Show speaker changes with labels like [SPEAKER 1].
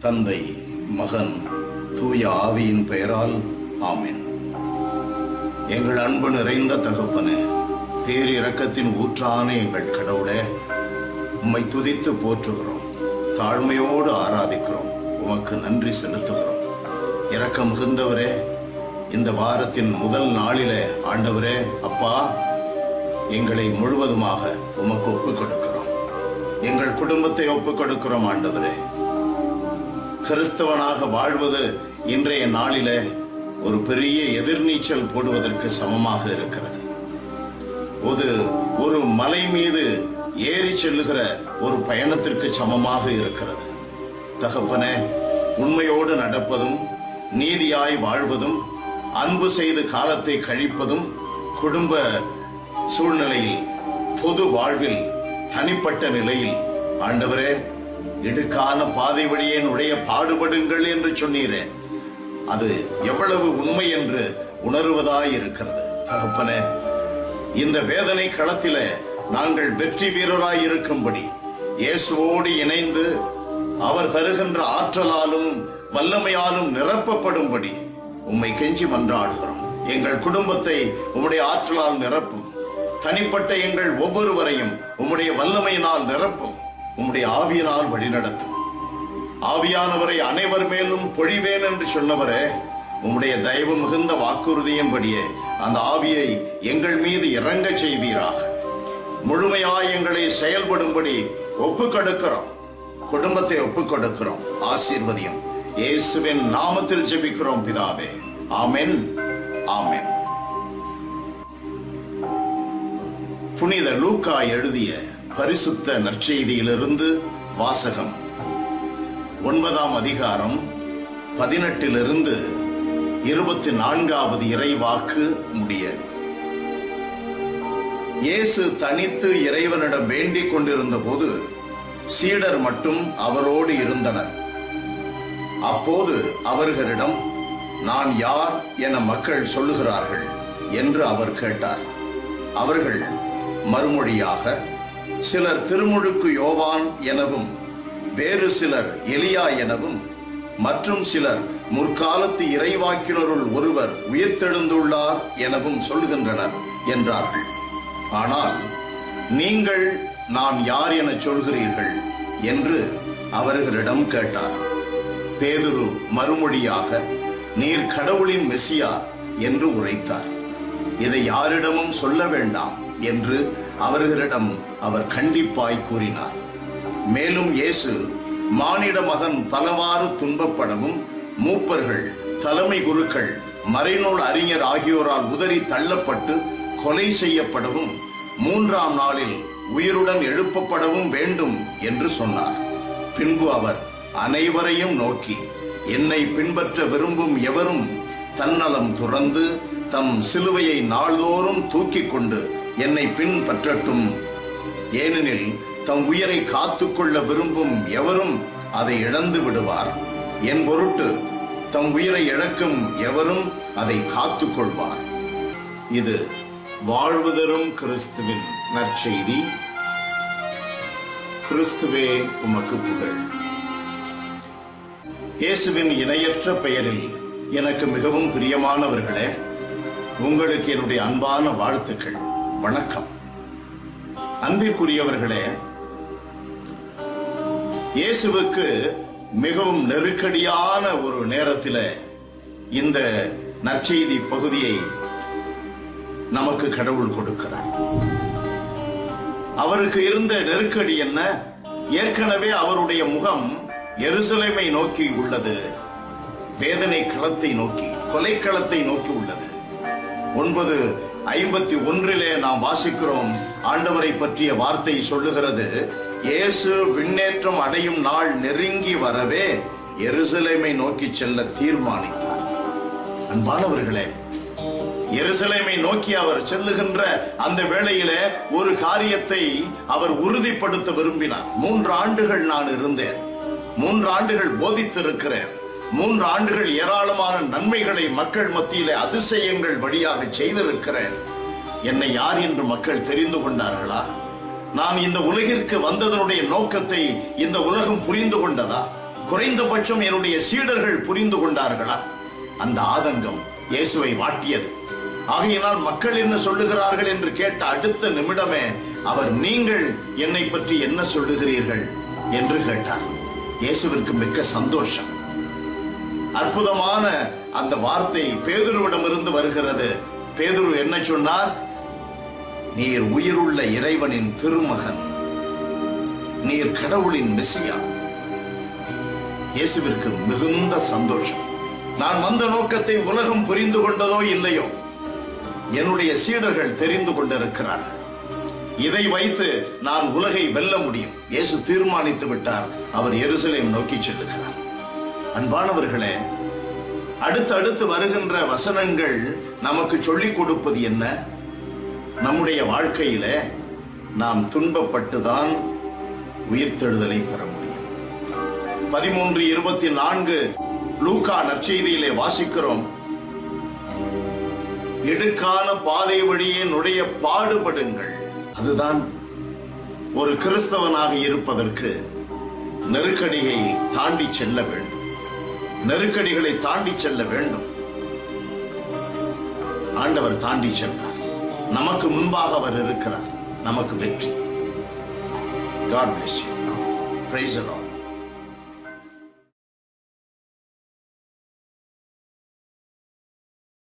[SPEAKER 1] தந்தை, மகன், தூய ஆவியின் பெயரால் ஆமென். எங்கள் அன்பு நிறைந்த தகப்பனே, பேரிரக்கத்தின் ஊற்றான எங்கள் கடவுளே, உம்மை துதித்து போற்றுகிறோம், தாழ்மையோடு ஆராதிக்கிறோம், உமக்கு நன்றி செலுத்துகிறோம். இரக்கம் மிகுந்தவரே, இந்த வாரத்தின் முதல் நாளிலே ஆண்டவரே அப்பா, எங்களை முழுவதுமாக உமக்கு ஒப்புக் கொடுக்கிறோம். எங்கள் குடும்பத்தை ஒப்புக் கொடுக்கிறோம். ஆண்டவரே, கிறிஸ்தவனாக வாழ்வது இன்றைய நாளிலே ஒரு பெரிய எதிர்நீச்சல் போடுவதற்கு சமமாக இருக்கிறது. ஒரு மலை மீது ஏறி செல்லுகிற ஒரு பயணத்திற்கு சமமாக இருக்கிறது. தகப்பனே, உண்மையோடு நடப்பதும், நீதியாய் வாழ்வதும், அன்பு செய்து காலத்தை கழிப்பதும், குடும்ப சூழ்நிலையில், பொது வாழ்வில், தனிப்பட்ட நிலையில் ஆண்டவரே இடுக்கான பாதை வழியே நுழைய பாடுபடுங்கள் என்று சொன்னீரே, அது எவ்வளவு உண்மை என்று உணர்வதாய் இருக்கிறது. தகப்பனே, இந்த வேதனை களத்திலே நாங்கள் வெற்றி வீரராய் இருக்கும்படி இயேசுவோடு இணைந்து அவர் தருகின்ற ஆற்றலாலும் வல்லமையாலும் நிரப்பப்படும்படி உம்மை கெஞ்சி மன்றாடுகிறோம். எங்கள் குடும்பத்தை உம்முடைய ஆற்றலால் நிரப்பும். தனிப்பட்ட எங்கள் ஒவ்வொருவரையும் உம்முடைய வல்லமையினால் நிரப்பும். உம்முடைய ஆவியினால் வழிநடத்தும். ஆவியானவரை அனைவர் மேலும் பொழிவேன் என்று சொன்னவரே, உம்முடைய தயவு மிகுந்த வாக்குறுதியின்படியே அந்த ஆவியை எங்கள் மீது இறங்க செய்வீராக. முழுமையாய் எங்களை செயல்படும்படி ஒப்புக் கொடுக்கிறோம். குடும்பத்தை ஒப்புக் கொடுக்கிறோம். ஆசீர்வதியும். இயேசுவின் நாமத்தில் ஜெபிக்கிறோம் பிதாவே. ஆமென், ஆமென். புனித லூக்கா எழுதிய பரிசுத்த நற்செய்தியிலிருந்து வாசகம். 9ஆம் அதிகாரம் 18 24 இறைவாக்கு முடிய. இயேசு தனித்து இறைவனிடம் வேண்டிக் கொண்டிருந்த போது சீடர் மட்டும் அவரோடு இருந்தனர். அப்போது அவர்களிடம், நான் யார் என மக்கள் சொல்லுகிறார்கள் என்று அவர் கேட்டார். அவர்கள் மறுமொழியாக, சிலர் திருமுழுக்கு யோவான் எனவும், வேறு சிலர் எலியா எனவும், மற்றும் சிலர் முற்காலத்து இறைவாக்கினருள் ஒருவர் உயிர்த்தெழுந்துள்ளார் எனவும் சொல்கின்றனர் என்றார்கள். ஆனால் நீங்கள் நான் யார் என சொல்கிறீர்கள் என்று அவர்களிடம் கேட்டார். பேதுரு மறுமொழியாக, நீர் கடவுளின் மெசியா என்று உரைத்தார். இதை யாரிடமும் சொல்ல வேண்டாம் என்று அவர்களிடம் அவர் கண்டிப்பாய் கூறினார். மேலும் இயேசு, மானிட மகன் பலவாறு துன்பப்படவும், மூப்பர்கள், தலைமை குருக்கள், மறைநூல் அறிஞர் ஆகியோரால் உதறி தள்ளப்பட்டு கொலை செய்யப்படவும், 3ஆம் நாளில் உயிருடன் எழுப்பப்படவும் வேண்டும் என்று சொன்னார். பின்பு அவர் அனைவரையும் நோக்கி, என்னை பின்பற்ற விரும்பும் எவரும் தன்னலம் துறந்து தம் சிலுவையை நாள்தோறும் தூக்கிக் கொண்டு என்னை பின்பற்றட்டும். ஏனெனில் தம் உயிரை காத்துக்கொள்ள விரும்பும் எவரும் அதை இழந்து விடுவார். என் பொருட்டு தம் உயிரை இழக்கும் எவரும் அதை காத்துக்கொள்வார். இது வாழ்வு தரும் கிறிஸ்துவின் நற்செய்தி. கிறிஸ்துவே உமக்கு புகழ். இயேசுவின் இணையற்ற பெயரில் எனக்கு மிகவும் பிரியமானவர்களே, உங்களுக்கு என்னுடைய அன்பான வாழ்த்துக்கள். வணக்கம். அன்பிற்குரியவர்களே, இயேசுவுக்கு மிகவும் நெருக்கடியான ஒரு நேரத்தில் இந்த நற்செய்தி பகுதியை நமக்கு கடவுள் கொடுக்கிறார். அவருக்கு இருந்த நெருக்கடி என்ன? ஏற்கனவே அவருடைய முகம் எருசலேமை நோக்கி உள்ளது. வேதனை களத்தை நோக்கி, கொலைக்களத்தை நோக்கி உள்ளது. 9:51 நாம் வாசிக்கிறோம். ஆண்டவரை பற்றிய வார்த்தை சொல்லுகிறது, இயேசு விண்ணேற்றம் அடையும் நாள் நெருங்கி வரவே எருசலேமை நோக்கி செல்ல தீர்மானித்தார். அன்பானவர்களே, எருசலேமை நோக்கி அவர் செல்லுகின்ற அந்த வேளையிலே ஒரு காரியத்தை அவர் உறுதிப்படுத்த விரும்பினார். 3 ஆண்டுகள் நான் இருந்தேன், 3 ஆண்டுகள் போதித்திருக்கிறேன், 3 ஆண்டுகள் ஏராளமான நன்மைகளை மக்கள் மத்தியிலே அதிசயங்கள் வழியாக செய்திருக்கிறேன். என்னை யார் என்று மக்கள் தெரிந்து கொண்டார்களா? நான் இந்த உலகிற்கு வந்ததனுடைய நோக்கத்தை இந்த உலகம் புரிந்து கொண்டதா? குறைந்தபட்சம் என்னுடைய சீடர்கள் புரிந்து கொண்டார்களா? அந்த ஆதங்கம் இயேசுவை வாட்டியது. ஆகையினால் மக்கள் என்ன சொல்லுகிறார்கள் என்று கேட்ட அடுத்த நிமிடமே அவர், நீங்கள் என்னை பற்றி என்ன சொல்லுகிறீர்கள் என்று கேட்டார். இயேசுவிற்கு மிக்க சந்தோஷம். அற்புதமான அந்த வார்த்தை பேதுருவிடமிருந்து வருகிறது. பேதுரு என்ன சொன்னார்? நீர் உயிருள்ள இறைவனின் திருமகன், நீர் கடவுளின் மெசியா. இயேசுவிற்கு மிகுந்த சந்தோஷம். நான் வந்த நோக்கத்தை உலகம் புரிந்து கொண்டதோ இல்லையோ, என்னுடைய சீடர்கள் தெரிந்து கொண்டிருக்கிறார்கள். இதை வைத்து நான் உலகை வெல்ல முடியும். இயேசு தீர்மானித்து விட்டார். அவர் எருசலேம் நோக்கி செல்லுகிறார். அன்பானவர்களே, அடுத்தடுத்து வருகின்ற வசனங்கள் நமக்கு சொல்லிக் கொடுப்பது என்ன? நம்முடைய வாழ்க்கையில நாம் துன்பப்பட்டுதான் உயிர்த்தெழுதலை பெற முடியும். 13:24 லூக்கா நற்செய்தியிலே வாசிக்கிறோம். இடுக்கான பாதை வழியே நுழைய பாடுபடுங்கள். அதுதான் ஒரு கிறிஸ்தவனாக இருப்பதற்கு நெருக்கடியை தாண்டி செல்ல வேண்டும். நெருக்கடிகளை தாண்டி செல்ல வேண்டும். ஆண்டவர் தாண்டி சென்றார். நமக்கு முன்பாக அவர் இருக்கிறார். நமக்கு வெற்றி. God bless you. Praise the Lord.